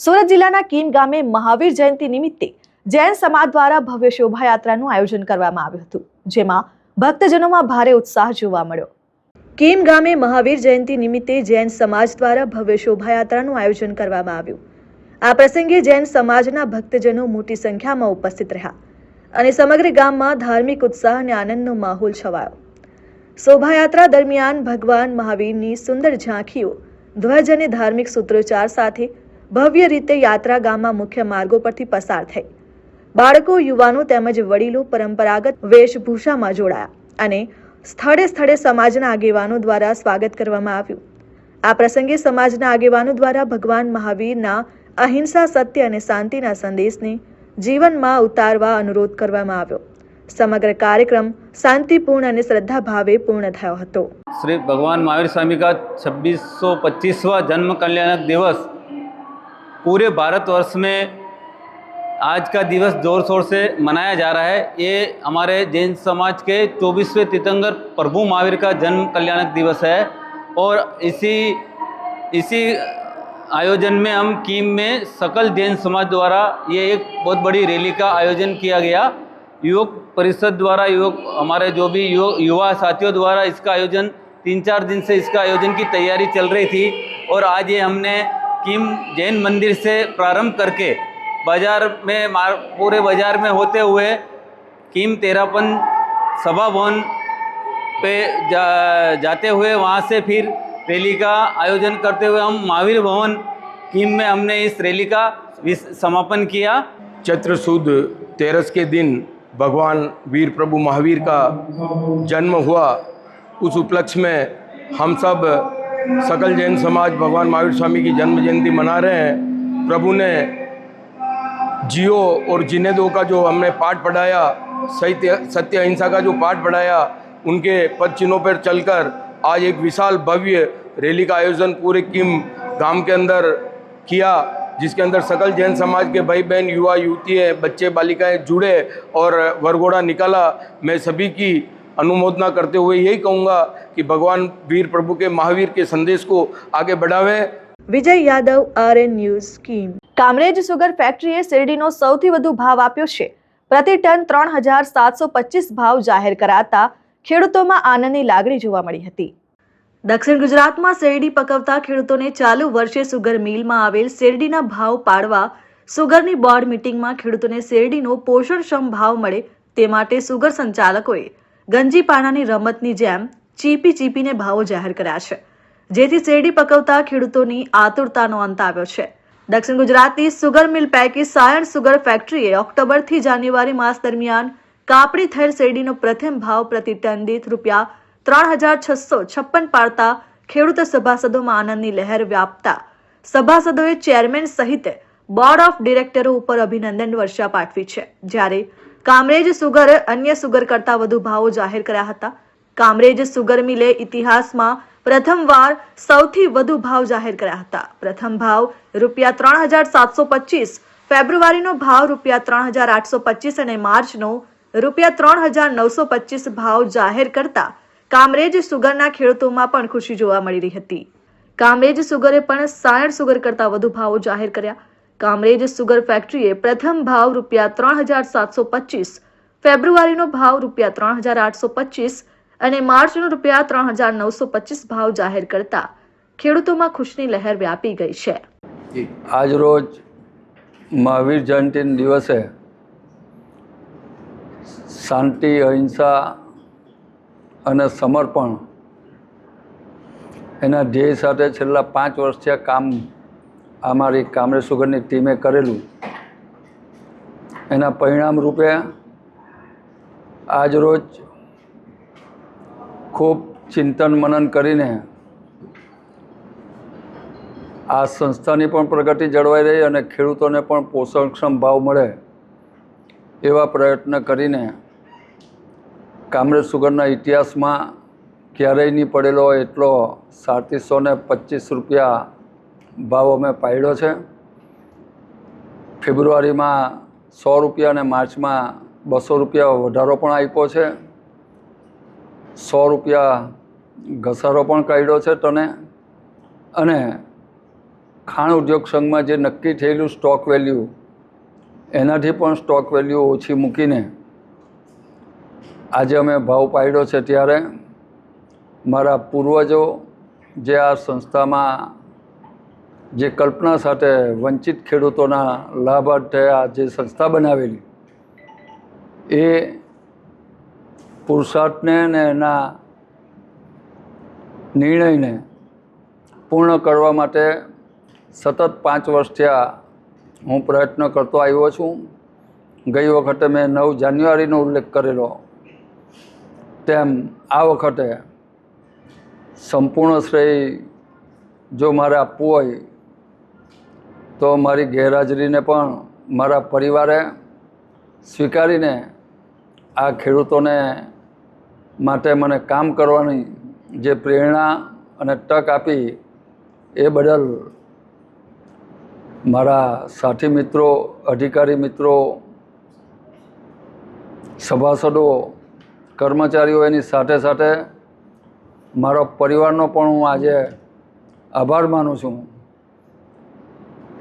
સુરત જિલ્લાના કીમ ગામે મહાવીર જયંતિ નિમિત્તે જૈન સમાજ દ્વારા ભવ્ય શોભાયાત્રાનું આયોજન કરવામાં આવ્યું હતું, જેમાં ભક્તજનોમાં ભારે ઉત્સાહ જોવા મળ્યો। કીમ ગામે મહાવીર જયંતિ નિમિત્તે જૈન સમાજ દ્વારા ભવ્ય શોભાયાત્રાનું આયોજન કરવામાં આવ્યું। આ પ્રસંગે જૈન સમાજના ભક્તજનો મોટી સંખ્યામાં ઉપસ્થિત રહ્યા અને સમગ્ર ગામમાં ધાર્મિક ઉત્સાહ અને આનંદનો માહોલ છવાયો। શોભાયાત્રા દરમિયાન ભગવાન મહાવીરની સુંદર ઝાંખીઓ, ધ્વજ અને ધાર્મિક સૂત્રોચ્ચાર સાથે ભવ્ય રીતે યાત્રા ગામમાં મુખ્ય માર્ગો પરથી પસાર થઈ। બાળકો, યુવાનો તેમજ વડીલો પરંપરાગત વેશભૂષામાં જોડાયા અને સ્થળે સ્થળે સમાજના આગેવાનો દ્વારા સ્વાગત કરવામાં આવ્યું। આ પ્રસંગે સમાજના આગેવાનો દ્વારા ભગવાન મહાવીરના અહિંસા, સત્ય અને શાંતિના સંદેશને જીવનમાં ઉતારવા અનુરોધ કરવામાં આવ્યો। समग्र कार्यक्रम शांतिपूर्ण और श्रद्धा भावे पूर्ण थयो हतो। श्री भगवान महावीर स्वामी का 2625वां जन्म कल्याणक दिवस पूरे भारतवर्ष में आज का दिवस जोर शोर से मनाया जा रहा है। ये हमारे जैन समाज के 24वें तीर्थंकर प्रभु महावीर का जन्म कल्याणक दिवस है और इसी आयोजन में हम कीम में सकल जैन समाज द्वारा ये एक बहुत बड़ी रैली का आयोजन किया गया। युवक परिषद द्वारा हमारे जो भी युवा साथियों द्वारा इसका आयोजन 3-4 दिन से इसका आयोजन की तैयारी चल रही थी और आज ये हमने कीम जैन मंदिर से प्रारंभ करके बाज़ार में पूरे बाज़ार में होते हुए कीम तेरापन सभा भवन पे जाते हुए वहाँ से फिर रैली का आयोजन करते हुए हम महावीर भवन कीम में हमने इस रैली का समापन किया। चैत्र सुद 13 के दिन भगवान वीर प्रभु महावीर का जन्म हुआ। उस उपलक्ष्य में हम सब सकल जैन समाज भगवान महावीर स्वामी की जन्म जयंती मना रहे हैं। प्रभु ने जियो और जीने दो का जो हमने पाठ पढ़ाया, सत्य अहिंसा का जो पाठ पढ़ाया, उनके पद चिन्हों पर चलकर आज एक विशाल भव्य रैली का आयोजन पूरे कीम गांव के अंदर किया, जिसके अंदर सकल जैन समाज के भाई बहन, युवा युवतियाँ, बच्चे बालिकाएं जुड़े और वरघोड़ा निकाला। मैं सभी की अनुमोदना करते हुए यही कहूँगा कि भगवान वीर प्रभु के महावीर के संदेश को आगे बढ़ावें। Vijay Yadav, RN news, Kim. Kamrej sugar ફેક્ટરીએ શેરડીનો સૌથી વધુ ભાવ આપ્યો છે। પ્રતિ ટન 3725 ભાવ જાહેર કરાતા ખેડૂતોમાં આનંદની લાગણી જોવા મળી હતી। દક્ષિણ ગુજરાતમાં શેરડી પકવતા ખેડૂતોને ચાલુ વર્ષે સુગર મિલમાં આવેલ શેરડીના ભાવ પાડવા સુગરની બોર્ડ મીટિંગમાં ખેડૂતોને શેરડીનો પોષણક્ષમ ભાવ મળે તે માટે સુગર સંચાલકોએ ગંજી પાણાની રમતની જેમ ચીપીને ભાવો જાહેર કર્યા છે, જેથી શેરડી પકવતા ખેડૂતોની આતુરતાનો અંત આવ્યો છે। દક્ષિણ ગુજરાતની સુગર મિલ પૈકી સાયણ સુગર ફેક્ટરીએ ઓક્ટોબરથી જાન્યુઆરી માસ દરમિયાન કાપણી થયેલ શેરડીનો પ્રથમ ભાવ પ્રતિ ટન દીઠ ₹3656 પાડતા ખેડૂત સભાસદોમાં આનંદની લહેર વ્યાપતા સભાસદોએ ચેરમેન સહિત બોર્ડ ઓફ ડિરેક્ટરો ઉપર અભિનંદન વર્ષા પાઠવી છે। જ્યારે કામરેજ સુગર અન્ય સુગર કરતા વધુ ભાવો જાહેર કર્યા હતા। કામરેજ સુગર મિલે ઇતિહાસમાં પ્રથમવાર સૌથી વધુ ભાવ જાહેર કર્યા હતા। પ્રથમ ભાવ ₹3725, ફેબ્રુઆરીનો ભાવ ₹3825 અને માર્ચનો ₹3925 ભાવ જાહેર કરતા કામરેજ સુગરના ખેડૂતોમાં પણ ખુશી જોવા મળી રહી હતી। કામરેજ સુગરે પણ સાયણ સુગર કરતા વધુ ભાવો જાહેર કર્યા। કામરેજ સુગર ફેક્ટરીએ પ્રથમ ભાવ ₹3725, ફેબ્રુઆરીનો ભાવ ₹3825 અને માર્ચનો ₹3925 ભાવ જાહેર કરતા ખેડૂતોમાં ખુશની લહેર વ્યાપી ગઈ છે। આજ રોજ મહાવીર જયંતિ દિવસે શાંતિ, અહિંસા અને સમર્પણ એના ધ્યેય સાથે છેલ્લા 5 વર્ષથી કામ અમારી કામરેજ સુગરની ટીમે કરેલું, એના પરિણામ રૂપે આજ રોજ ખૂબ ચિંતન મનન કરીને આ સંસ્થાની પણ પ્રગતિ જળવાઈ રહી અને ખેડૂતોને પણ પોષણક્ષમ ભાવ મળે એવા પ્રયત્ન કરીને કામરેજ સુગરના ઇતિહાસમાં ક્યારેય નહીં પડેલો એટલો ₹3725 ભાવ અમે પાડ્યો છે। ફેબ્રુઆરીમાં ₹100 અને માર્ચમાં ₹200 વધારો પણ આપ્યો છે। ₹100 ઘસારો પણ કાઢ્યો છે ટને અને ખાણ ઉદ્યોગ સંઘમાં જે નક્કી થયેલું સ્ટોક વેલ્યુ એનાથી પણ સ્ટોક વેલ્યુ ઓછી મૂકીને આજે અમે ભાવ પાડ્યો છે, ત્યારે મારા પૂર્વજો જે આ સંસ્થામાં જે કલ્પના સાથે વંચિત ખેડૂતોના લાભાર્થે આ જે સંસ્થા બનાવેલી એ પુરુષાર્થને ને એના નિર્ણયને પૂર્ણ કરવા માટે સતત 5 વર્ષ થયા હું પ્રયત્ન કરતો આવ્યો છું. ગઈ વખતે મેં 9 જાન્યુઆરીનો ઉલ્લેખ કરેલો, તેમ આ વખતે સંપૂર્ણ શ્રેય જો મારે આપવું હોય તો મારી ગેરહાજરીને પણ મારા પરિવારે સ્વીકારીને આ ખેડૂતોને માટે મને કામ કરવાની જે પ્રેરણા અને તક આપી એ બદલ મારા સાથી મિત્રો, અધિકારી મિત્રો, સભાસદો, કર્મચારીઓ એની સાથે સાથે મારો પરિવારનો પણ હું આજે આભાર માનું છું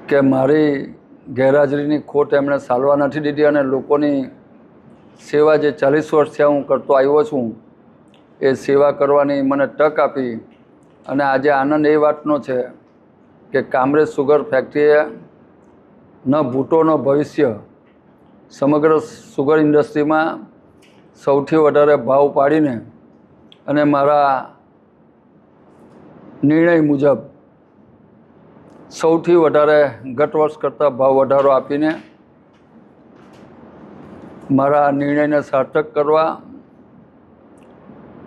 કે મારી ગેરહાજરીની ખોટ એમણે સાલવા નથી દીધી અને લોકોની સેવા જે 40 વર્ષથી હું કરતો આવ્યો છું એ સેવા કરવાની મને તક આપી. અને આજે આનંદ એ વાતનો છે કે કામરેજ સુગર ફેક્ટરીએ ન ભૂતો ન ભવિષ્ય સમગ્ર સુગર ઇન્ડસ્ટ્રીમાં સૌથી વધારે ભાવ પાડીને અને મારા નિર્ણય મુજબ સૌથી વધારે ગત વર્ષ કરતાં ભાવ વધારો આપીને મારા નિર્ણયને સાર્થક કરવા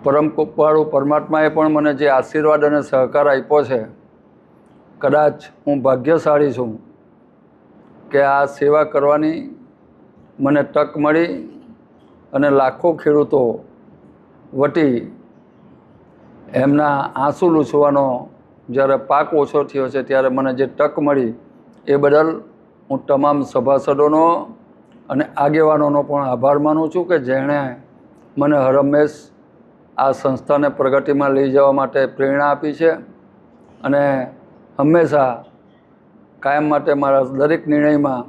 પરમ કૃપાળુ પરમાત્માએ પણ મને જે આશીર્વાદ અને સહકાર આપ્યો છે, કદાચ હું ભાગ્યશાળી છું કે આ સેવા કરવાની મને તક મળી અને લાખો ખેડૂતો વટી એમના આંસુ લૂછવાનો જ્યારે પાક ઓછો થયો છે ત્યારે મને જે તક મળી એ બદલ હું તમામ સભાસદોનો અને આગેવાનોનો પણ આભાર માનું છું કે જેણે મને હરહંમેશ આ સંસ્થાને પ્રગતિમાં લઈ જવા માટે પ્રેરણા આપી છે અને હંમેશા કાયમ માટે મારા દરેક નિર્ણયમાં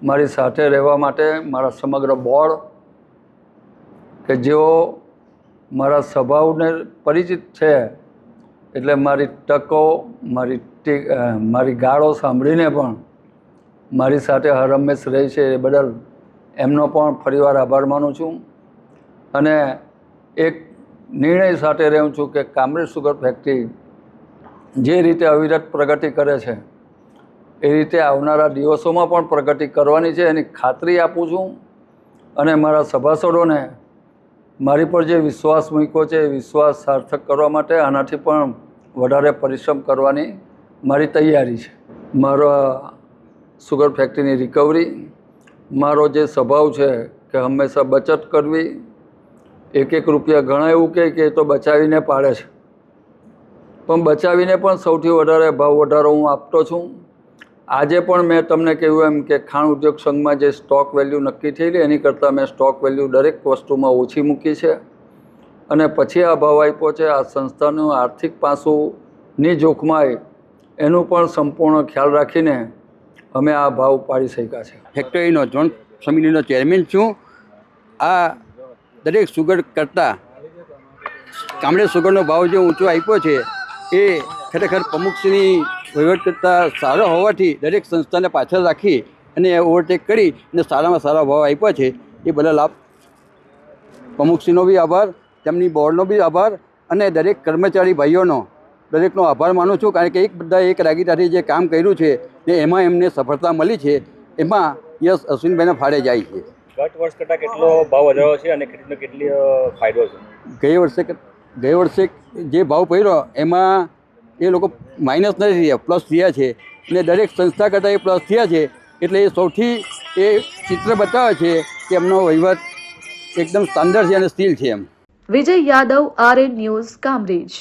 મારી સાથે રહેવા માટે મારા સમગ્ર બોર્ડ કે જેઓ મારા સ્વભાવને પરિચિત છે, એટલે મારી તકો, મારી ગાળો સાંભળીને પણ મારી સાથે હરહંમેશ રહી છે એ બદલ એમનો પણ ફરીવાર આભાર માનું છું. અને એક નિર્ણય સાથે રહું છું કે કામરેજ સુગર ફેક્ટરી જે રીતે અવિરત પ્રગતિ કરે છે એ રીતે આવનારા દિવસોમાં પણ પ્રગતિ કરવાની છે એની ખાતરી આપું છું. અને મારા સભાસદોને મારી પર જે વિશ્વાસ મૂક્યો છે એ વિશ્વાસ સાર્થક કરવા માટે આનાથી પણ વધારે પરિશ્રમ કરવાની મારી તૈયારી છે. મારા સુગર ફેક્ટરીની રિકવરી, મારો જે સ્વભાવ છે કે હંમેશા બચત કરવી, 1 રૂપિયા ઘણા એવું કહે કે એ તો બચાવીને પાડે છે, પણ બચાવીને પણ સૌથી વધારે ભાવ વધારો હું આપતો છું. આજે પણ મેં તમને કહ્યું એમ કે ખાણ ઉદ્યોગ સંઘમાં જે સ્ટોક વેલ્યુ નક્કી થયેલી એની કરતાં મેં સ્ટોક વેલ્યુ દરેક વસ્તુમાં ઓછી મૂકી છે અને પછી આ ભાવ આપ્યો છે. આ સંસ્થાનું આર્થિક પાસુંની જોખમાય એનું પણ સંપૂર્ણ ખ્યાલ રાખીને અમે આ ભાવ પાડી શક્યા છે. ફેક્ટરીનો જોઈન્ટ સમિતિનો ચેરમેન છું. આ દરેક સુગર કરતાં કામરેજ સુગરનો ભાવ જે ઊંચો આપ્યો છે એ ખરેખર પ્રમુખશ્રીની વહીવટ કરતાં સારો હોવાથી દરેક સંસ્થાને પાછળ રાખી અને ઓવરટેક કરી અને સારામાં સારા ભાવ આપ્યા છે એ બદલ આપ પ્રમુખશ્રીનો બી આભાર, તેમની બોર્ડનો બી આભાર અને દરેક કર્મચારી ભાઈઓનો દરેકનો આભાર માનું છું. કારણ કે એક રાગીતાથી જે કામ કર્યું છે ને એમાં એમને સફળતા મળી છે, એમાં યશ અશ્વિનભાઈના ફાળે જાય છે. ગત વર્ષ કરતાં કેટલો ભાવ વધારો છે અને ખેડૂતને કેટલી ફાયદો છે? ગઈ વર્ષે જે ભાવ પડ્યો એમાં એ લોકો માઇનસ નથી થયા, પ્લસ થયા છે અને દરેક સંસ્થા કરતાં એ પ્લસ થયા છે. એટલે એ સૌથી એ ચિત્ર બતાવે છે કે એમનો વહીવટ એકદમ સ્ટાન્ડર્ડ છે અને સ્થિર છે. એમ વિજય યાદવ, RN ન્યૂઝ, કામરેજ.